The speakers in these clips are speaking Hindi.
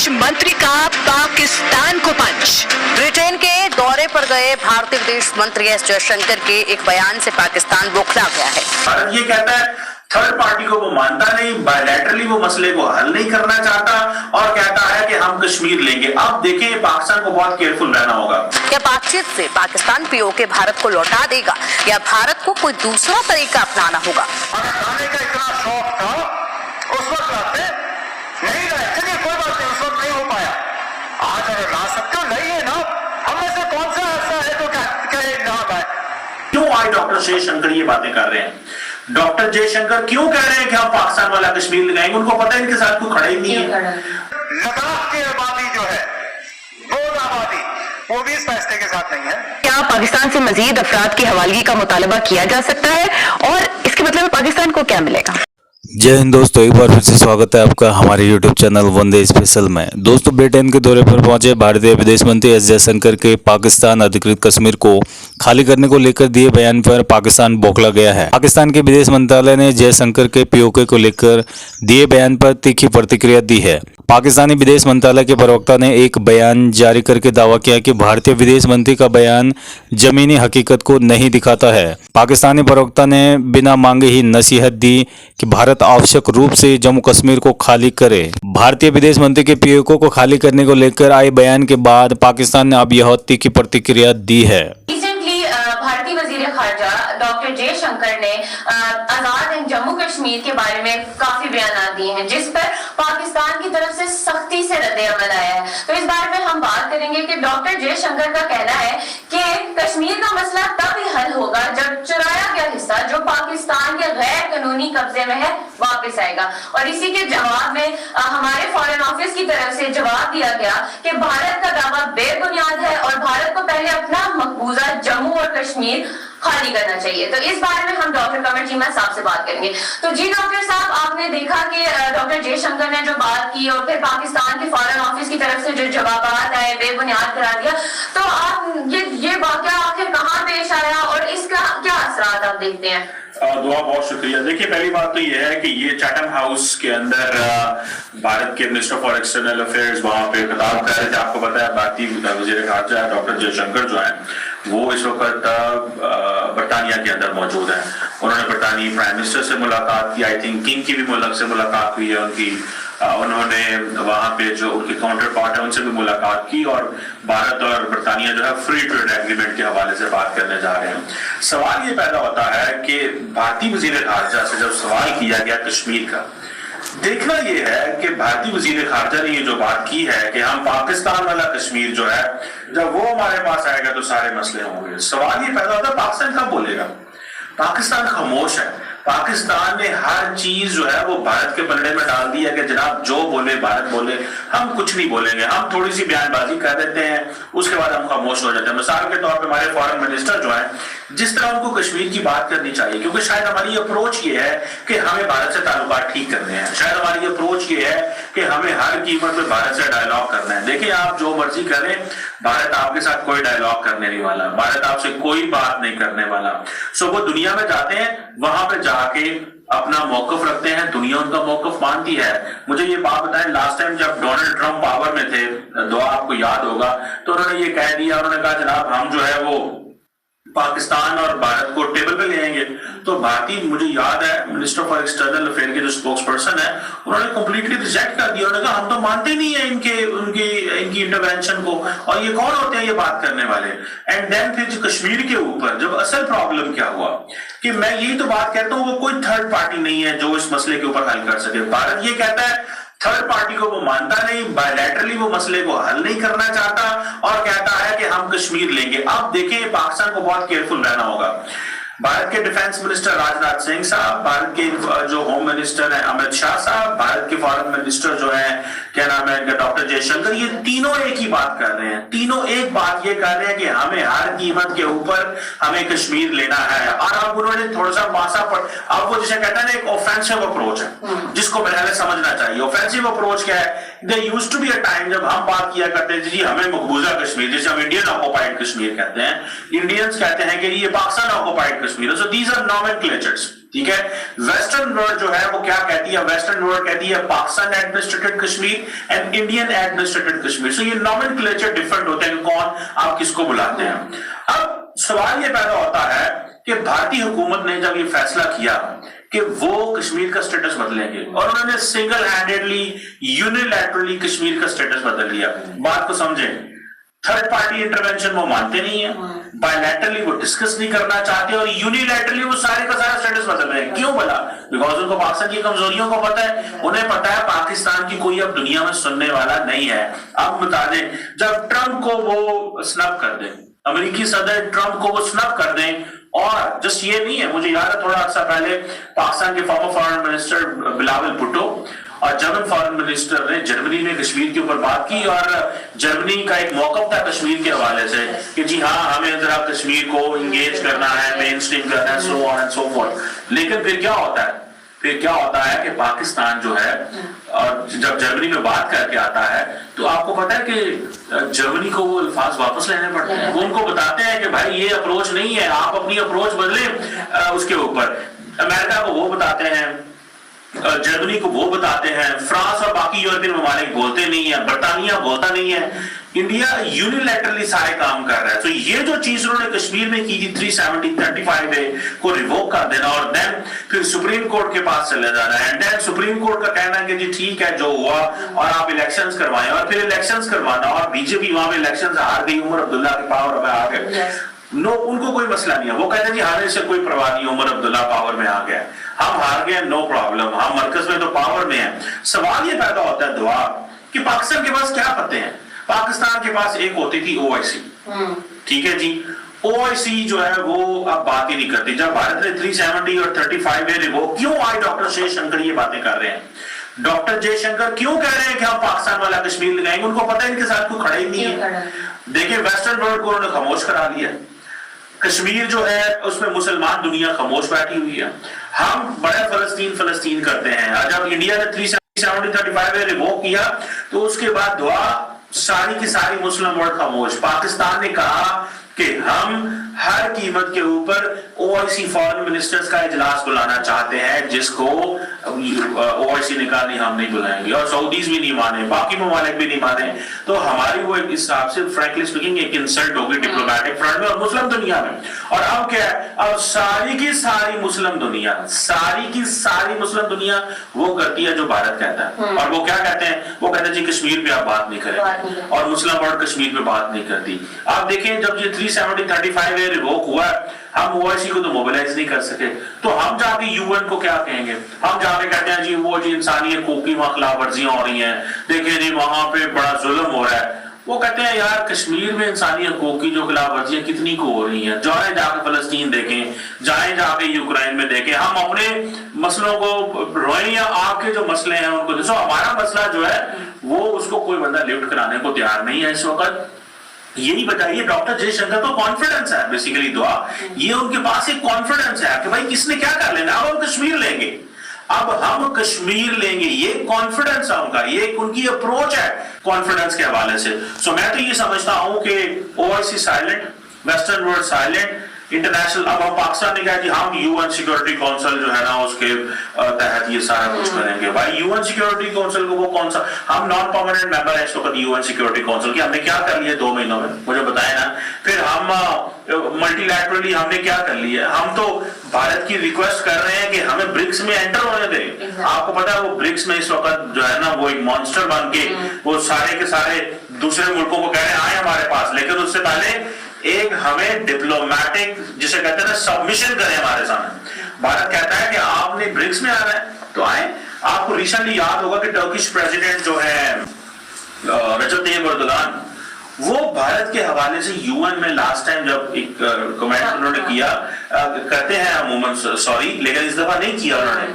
विदेश मंत्री का पाकिस्तान को पंच। ब्रिटेन के दौरे पर गए भारतीय विदेश मंत्री एस जयशंकर के एक बयान से पाकिस्तान बौखला गया है। भारत ये कहता है थर्ड पार्टी को वो मानता नहीं, बायलैटरली वो मसले को हल नहीं करना चाहता और कहता है कि हम कश्मीर लेंगे। अब देखें पाकिस्तान को बहुत केयरफुल रहना होगा। क्या बातचीत से पाकिस्तान पीओके भारत को लौटा देगा या भारत को कोई दूसरा तरीका अपनाना होगा? आने का इतना शौक था उस वक्त लाते नहीं रहे, चलिए कोई बात नहीं, उस वक्त नहीं हो पाया। आज अगर ला सकते हो नहीं है ना, हम में से कौन सा ऐसा है तो कहे ना पाए। क्यों आज डॉक्टर जयशंकर ये बातें कर रहे हैं? डॉक्टर जयशंकर क्यों कह रहे हैं कि हम पाकिस्तान वाला कश्मीर लगाएंगे? उनको पता है इनके साथ कोई खड़ा ही नहीं है। लद्दाख की आबादी जो है, गोल आबादी, वो भी इस फैसले के साथ नहीं है। क्या पाकिस्तान से मजीद अफराद की हवालगी का मुतालबा किया जा सकता है और इसके मतलब पाकिस्तान को क्या मिलेगा? जय हिंद दोस्तों, एक बार फिर से स्वागत है आपका हमारे YouTube चैनल वंदे स्पेशल में। दोस्तों, ब्रिटेन के दौरे पर पहुंचे भारतीय विदेश मंत्री एस जयशंकर के पाकिस्तान अधिकृत कश्मीर को खाली करने को लेकर दिए बयान पर पाकिस्तान बौखला गया है। पाकिस्तान के विदेश मंत्रालय ने जयशंकर के पीओके को लेकर दिए बयान पर तीखी प्रतिक्रिया दी है। पाकिस्तानी विदेश मंत्रालय के प्रवक्ता ने एक बयान जारी करके दावा किया कि भारतीय विदेश मंत्री का बयान जमीनी हकीकत को नहीं दिखाता है। पाकिस्तानी प्रवक्ता ने बिना मांगे ही नसीहत दी कि भारत आवश्यक रूप से जम्मू कश्मीर को खाली करे। भारतीय विदेश मंत्री के पीओके को खाली करने को लेकर आए बयान के बाद पाकिस्तान ने अब यह तीखी प्रतिक्रिया दी है। भारतीय वजीर खारजा डॉक्टर जयशंकर ने आजाद एंड जम्मू कश्मीर के बारे में काफी बयान दिए हैं, जिस पर पाकिस्तान की तरफ से सख्ती से रद्द-ए-अमल आया है। तो इस बारे में हम बात करेंगे कि डॉक्टर जयशंकर का कहना है कि कश्मीर का मसला तब ही हल होगा जब चुराया गया हिस्सा जो पाकिस्तान के गैर कानूनी कब्जे में है वापस आएगा। और इसी के जवाब में हमारे फॉरेन ऑफिस की तरफ से जवाब दिया गया कि भारत का दावा बेबुनियाद है और भारत को पहले अपना मकबूजा जम्मू और कश्मीर खाली करना चाहिए। तो इस बारे में हम डॉक्टर कमर चीमा साहब से बात करेंगे। तो जी डॉक्टर साहब, आपने देखा कि डॉक्टर जयशंकर ने जो बात की और फिर पाकिस्तान के फॉरेन ऑफिस की तरफ से जो जवाब आए बेबुनियाद करा दिया, तो आप ये वाकया आखिर कहाँ पेश आया और इसका क्या असरात आप देखते हैं? दुआ, बहुत शुक्रिया। देखिए, पहली बात तो ये है कि ये चैटम हाउस के अंदर भारत के मिनिस्टर फॉर एक्सटर्नल अफेयर्स वहां पे खिताब कर रहे थे। आपको पता है भारतीय वजीर खारजा डॉक्टर जयशंकर जो है वो इस वक्त बरतानिया के अंदर मौजूद है। उन्होंने बरतानी प्राइम मिनिस्टर से मुलाकात की, आई थिंक किंग की भी मुल्क से मुलाकात हुई है उनकी। उन्होंने वहां पे जो उनके काउंटर पार्ट है उनसे भी मुलाकात की और भारत और बरतानिया जो है फ्री ट्रेड एग्रीमेंट के हवाले से बात करने जा रहे हैं। सवाल ये पैदा होता है कि भारतीय वजीर खारजा से जब सवाल किया गया कश्मीर का, देखना यह है कि भारतीय वजीर खारजा ने ये जो बात की है कि हम पाकिस्तान वाला कश्मीर जो है जब वो हमारे पास आएगा तो सारे मसले होंगे। सवाल ये पैदा होता है पाकिस्तान कब बोलेगा? पाकिस्तान खामोश है। पाकिस्तान ने हर चीज जो है वो भारत के पलड़े में डाल दी है कि जनाब जो बोले भारत बोले, हम कुछ नहीं बोलेंगे, हम थोड़ी सी बयानबाजी कर देते हैं, उसके बाद हम खामोश हो जाते हैं। मिसाल के तौर पे हमारे फॉरेन मिनिस्टर जो है, जिस तरह उनको कश्मीर की बात करनी चाहिए, क्योंकि शायद हमारी अप्रोच ये है कि हमें भारत से ताल्लुकात ठीक करने हैं, शायद हमारी अप्रोच ये है कि हमें हर कीमत पे भारत से डायलॉग करना है। देखिए, आप जो मर्जी करें, भारत आपके साथ कोई डायलॉग करने नहीं वाला, भारत आपसे कोई बात नहीं करने वाला। सो वो दुनिया में जाते हैं, वहां पे जाके अपना मौकफ रखते हैं, दुनिया उनका मौकफ मानती है। मुझे ये बात बताएं, लास्ट टाइम जब डोनाल्ड ट्रंप पावर में थे, दुआ आपको याद होगा, तो उन्होंने ये कह दिया, उन्होंने कहा जनाब हम जो है वो पाकिस्तान और भारत को टेबल पे ले आएंगे। तो भारतीय, मुझे याद है मिनिस्टर फॉर एक्सटर्नल अफेयर के जो स्पोक्स पर्सन है, उन्होंने कंप्लीटली रिजेक्ट कर दिया। उन्होंने कहा हम तो मानते नहीं है इनकी इंटरवेंशन को, और ये कौन होते हैं ये बात करने वाले। एंड देन फिर कश्मीर के ऊपर जब असल प्रॉब्लम क्या हुआ कि मैं यही तो बात कहता हूँ, वो कोई थर्ड पार्टी नहीं है जो इस मसले के ऊपर हल कर सके। भारत ये कहता है थर्ड पार्टी को वो मानता नहीं, बायलैटरली वो मसले को हल नहीं करना चाहता और कहता है कि हम कश्मीर लेंगे। अब देखें पाकिस्तान को बहुत केयरफुल रहना होगा। भारत के डिफेंस मिनिस्टर राजनाथ सिंह साहब, भारत के जो होम मिनिस्टर है अमित शाह साहब, भारत के फॉरेन मिनिस्टर जो है क्या नाम है इनका डॉक्टर जयशंकर, ये तीनों एक ही बात कर रहे हैं। तीनों एक बात ये कर रहे हैं कि हमें हर कीमत के ऊपर हमें कश्मीर लेना है। और अब उन्होंने थोड़ा सा अब वो जिसे कहते हैं ना एक ऑफेंसिव अप्रोच है, जिसको पहले समझना चाहिए। ऑफेंसिव अप्रोच क्या है? There used to be a time जब हम बात किया करते थे जी हमें मकबूजा कश्मीर, जैसे हम इंडियन ऑक्युपाइड कश्मीर कहते हैं, इंडियंस कहते हैं कि ये Pakistan occupied Kashmir. So these are nomenclatures. ठीक है। वेस्टर्न वर्ल्ड जो है वो क्या कहती है, वेस्टर्न वर्ल्ड कहती है Pakistan administered Kashmir and Indian administered Kashmir. So ये नॉमेनक्लेचर डिफरेंट होते हैं, कौन आप किसको बुलाते हैं। अब सवाल ये पैदा होता है कि भारतीय हुकूमत ने जब ये फैसला किया कि वो कश्मीर का स्टेटस बदलेंगे और उन्होंने सिंगल हैंडेडली यूनिलैटरली कश्मीर का स्टेटस बदल लिया। बात को समझें, थर्ड पार्टी इंटरवेंशन वो मानते नहीं है, बायलैटरली वो डिस्कस नहीं करना चाहते और यूनिलैटरली वो सारे का सारा स्टेटस बदल रहे हैं। क्यों बोला? बिकॉज उनको पाकिस्तान की कमजोरियों को पता है, उन्हें पता है पाकिस्तान की कोई अब दुनिया में सुनने वाला नहीं है। अब बता दें, जब ट्रंप को वो स्नब कर दें, अमेरिकी सदर ट्रंप को वो स्नब कर दें, और जस्ट ये नहीं है, मुझे याद है थोड़ा अर्सा पहले पाकिस्तान के farmer foreign minister Bilawal Bhutto और जर्मन फॉरेन मिनिस्टर ने जर्मनी में कश्मीर के ऊपर बात की और जर्मनी का एक मौकफ था कश्मीर के हवाले से कि जी हाँ, हमें जरा कश्मीर को इंगेज करना है, मेन स्ट्रीम करना है, so on and so fourth. लेकिन फिर क्या होता है, फिर क्या होता है कि पाकिस्तान जो है और जब जर्मनी में बात करके आता है तो आपको पता है कि जर्मनी को वो अल्फाज वापस लेने पड़ते हैं। वो उनको बताते हैं कि भाई ये अप्रोच नहीं है, आप अपनी अप्रोच बदलें उसके ऊपर। अमेरिका को वो बताते हैं, जर्मनी को वो बताते हैं, फ्रांस और बाकी यूरोपियन ममालिक बोलते नहीं है, बर्तानिया बोलता नहीं है, इंडिया यूनिलैटरली सारे काम कर रहा है। तो ये जो चीज उन्होंने कश्मीर में की थी 370-35A को रिवोक कर देना और देन फिर सुप्रीम कोर्ट के पास चले जाना है, एंड देन सुप्रीम कोर्ट का कहना है कि जी ठीक है जो हुआ और आप इलेक्शंस करवाएं, और फिर इलेक्शंस करवाना और बीजेपी वहां पे इलेक्शंस हार गई, उमर अब्दुल्ला के पावर में आ गए। नो, उनको कोई मसला नहीं है, वो कहते हैं जी हारने से कोई परवाह नहीं, उमर अब्दुल्ला पावर में आ गया, हम हार गए, नो प्रॉब्लम, हम मरकज में तो पावर में है। सवाल ये पैदा होता है दुआ कि पाकिस्तान के पास क्या पते हैं। पाकिस्तान के पास एक होती थी OIC, ठीक है जी, OIC जो है वो अब बात ही नहीं करती। जब भारत ने 370 और 35A रिवोक, क्यों आज डॉक्टर जयशंकर ये बातें कर रहे हैं? डॉक्टर जयशंकर क्यों कह रहे हैं कि हम पाकिस्तान वाला कश्मीर लगाएंगे? उनको पता है इनके साथ कोई खड़ा ही नहीं है। देखिए, वेस्टर्न वर्ल्ड को उन्होंने खामोश करा दिया, कश्मीर जो है उसमें मुसलमान दुनिया खामोश बैठी हुई है। हम बड़ा फलस्तीन करते हैं। जब इंडिया ने 370-35A रिवोक किया तो उसके बाद दुआ सारी की सारी मुस्लिम वर्ल्ड खामोश। पाकिस्तान ने कहा कि हम हर कीमत के ऊपर OIC फॉरेन मिनिस्टर्स का इजलास बुलाना चाहते हैं, जिसको OIC ने कहा नहीं हम नहीं बुलाएंगे, और सऊदीज भी नहीं माने, बाकी ममालिक भी नहीं माने। तो हमारी वो एक हिसाब से फ्रैंकली स्पीकिंग एक इंसल्ट होगी डिप्लोमेटिक फ्रंट में और मुस्लिम दुनिया में। और अब क्या है, अब सारी की सारी मुस्लिम दुनिया वो करती है जो भारत कहता है। और वो क्या कहते हैं? वो कहते हैं जी कश्मीर पे आप बात नहीं करें, और मुस्लिम वर्ल्ड कश्मीर पे बात नहीं करती। आप देखें, जब ये 370-35A रिवोक हुआ, हम OIC को तो मोबिलाइज नहीं कर सके, तो हम जाके UN को क्या कहेंगे? हम जाके कहते हैं जी वो जी इंसानियत की वहां खिलाफ वर्जियां हो रही हैं, देखिए जी वहां पे बड़ा जुल्म हो रहा है। वो कहते हैं यार कश्मीर में इंसानी हकूक की जो खिलाफ वर्जियां कितनी को हो रही हैं, जाए जाके फलस्तीन देखें, जाए जाके यूक्रेन में देखें, हम अपने मसलों को रोएं या आपके जो मसले हैं उनको देखो। हमारा मसला जो है वो उसको कोई बंदा लिफ्ट कराने को तैयार नहीं है इस वक्त। यही बताइए, डॉक्टर जयशंकर को कॉन्फिडेंस है बेसिकली दुआ, ये उनके पास एक कॉन्फिडेंस है कि भाई किसने क्या कर लेना, अब हम कश्मीर लेंगे, अब हम कश्मीर लेंगे, ये कॉन्फिडेंस है उनका, ये उनकी अप्रोच है कॉन्फिडेंस के हवाले से। सो मैं तो ये समझता हूं कि OIC silent, western world silent, international, अब हम पाकिस्तान ने कहा कि हम UN सिक्योरिटी काउंसिल जो है ना उसके तहत ये सारा कुछ करेंगे। भाई UN सिक्योरिटी काउंसिल को वो कौन सा, हम नॉन परमानेंट मेंबर है इस वक्त UN सिक्योरिटी काउंसिल की, हमने क्या कर लिया 2 महीनों में, मुझे बताए ना। फिर हम मल्टीलैटरली हमने क्या कर लिया, हम तो भारत की रिक्वेस्ट कर रहे हैं कि हमें ब्रिक्स में एंटर होने दें। आपको पता है वो ब्रिक्स में इस वक्त जो है ना वो एक मॉन्स्टर बन के वो सारे के सारे दूसरे मुल्कों को कह रहे हैं आए हमारे पास, लेकिन उससे पहले एक हमें डिप्लोमेटिक जिसे कहते हैं ना सबमिशन करें हमारे सामने। भारत कहता है कि आपने ब्रिक्स में आना है तो आए। आपको रिसेंटली याद होगा कि टर्किश प्रेसिडेंट जो है रजब तैयब एर्दोगान, वो भारत के हवाले से UN में लास्ट टाइम जब एक कमेंट उन्होंने किया, करते हैं अमूमन सॉरी, लेकिन इस दफा नहीं किया उन्होंने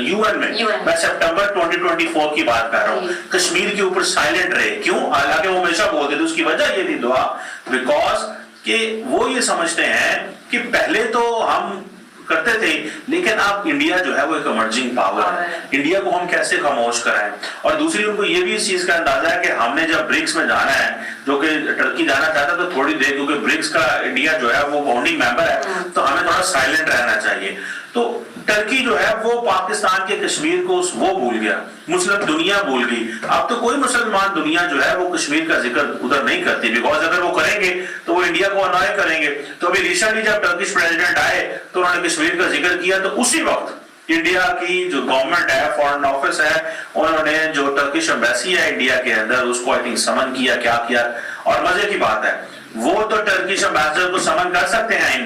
UN में। मैं सितंबर 2024 की बात कर रहा हूँ। कश्मीर के ऊपर साइलेंट रहे, क्यों? हालांकि वो हमेशा बोलते थे, उसकी वजह ये थी दुआ, बिकॉज कि वो ये समझते हैं कि पहले तो हम करते थे, लेकिन अब इंडिया जो है वो एक इमर्जिंग पावर है, इंडिया को हम कैसे खामोश कराएं। और दूसरी उनको ये भी इस चीज का अंदाजा है कि हमने जब ब्रिक्स में जाना है जो कि टर्की जाना चाहता तो थोड़ी देर, क्योंकि ब्रिक्स का इंडिया जो है वो फाउंडिंग मेंबर है, तो हमें थोड़ा साइलेंट रहना चाहिए। तो टर्की जो है वो पाकिस्तान के कश्मीर को वो भूल गया, मुस्लिम दुनिया भूल गई। अब तो कोई मुसलमान दुनिया जो है वो कश्मीर का जिक्र उधर नहीं करती, बिकॉज अगर वो करेंगे तो वो इंडिया को अनॉय करेंगे। तो अभी रिसेंटली जब टर्किश प्रेसिडेंट आए तो उन्होंने कश्मीर का जिक्र किया, तो उसी वक्त इंडिया की जो गवर्नमेंट है, फॉरेन ऑफिस है, उन्होंने जो टर्किश एम्बेसी है इंडिया के अंदर उसको आई थिंक समन किया, क्या किया। और मजे की बात है वो तो टर्किश एम्बेसडर को समन कर सकते हैं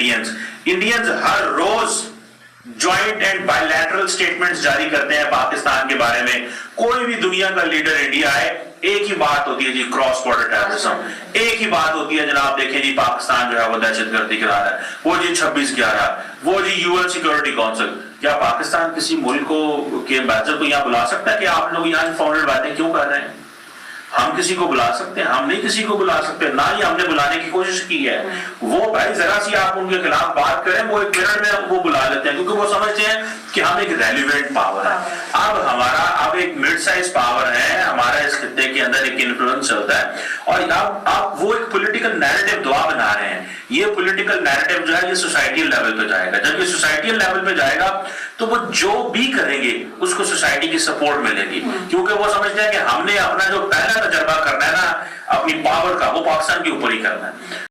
इंडियंस हर रोज ज्वाइंट एंड बायलैटरल स्टेटमेंट्स जारी करते हैं पाकिस्तान के बारे में। कोई भी दुनिया का लीडर इंडिया आए, एक ही बात होती है जी, क्रॉस बॉर्डर टेररिज्म। एक ही बात होती है जनाब, देखें जी पाकिस्तान जो है वो दहशतगर्दी करा रहा है, वो जी 26/11, वो जी यूएन सिक्योरिटी काउंसिल। क्या पाकिस्तान किसी मुल्क को के एम्बेसडर को यहाँ बुला सकता है कि आप लोग यहाँ अनफाउंडेड बातें क्यों कर रहे हैं? हम किसी को बुला सकते हैं? हम नहीं किसी को बुला सकते, ना ही हमने बुलाने की कोशिश की है। वो भाई जरा सी आप उनके खिलाफ बात करें, वो एक मिनट में वो बुला लेते हैं, क्योंकि वो समझते हैं कि हम एक रेलिवेंट पावर है। अब एक मिड साइज पावर है, हमारा इस खित्ते के अंदर एक इन्फ्लुएंस चलता है, और अब वो एक पॉलिटिकल नैरेटिव दुआ बना रहे हैं। ये पॉलिटिकल नैरेटिव जो है ये सोसाइटियल लेवल पे जाएगा। जब ये सोसाइटियल लेवल पे जाएगा तो वो जो भी करेंगे उसको सोसाइटी की सपोर्ट मिलेगी, क्योंकि वो समझते हैं कि हमने अपना जो पहला तजर्बा करना है ना अपनी पावर का, वो पाकिस्तान के ऊपर ही करना है।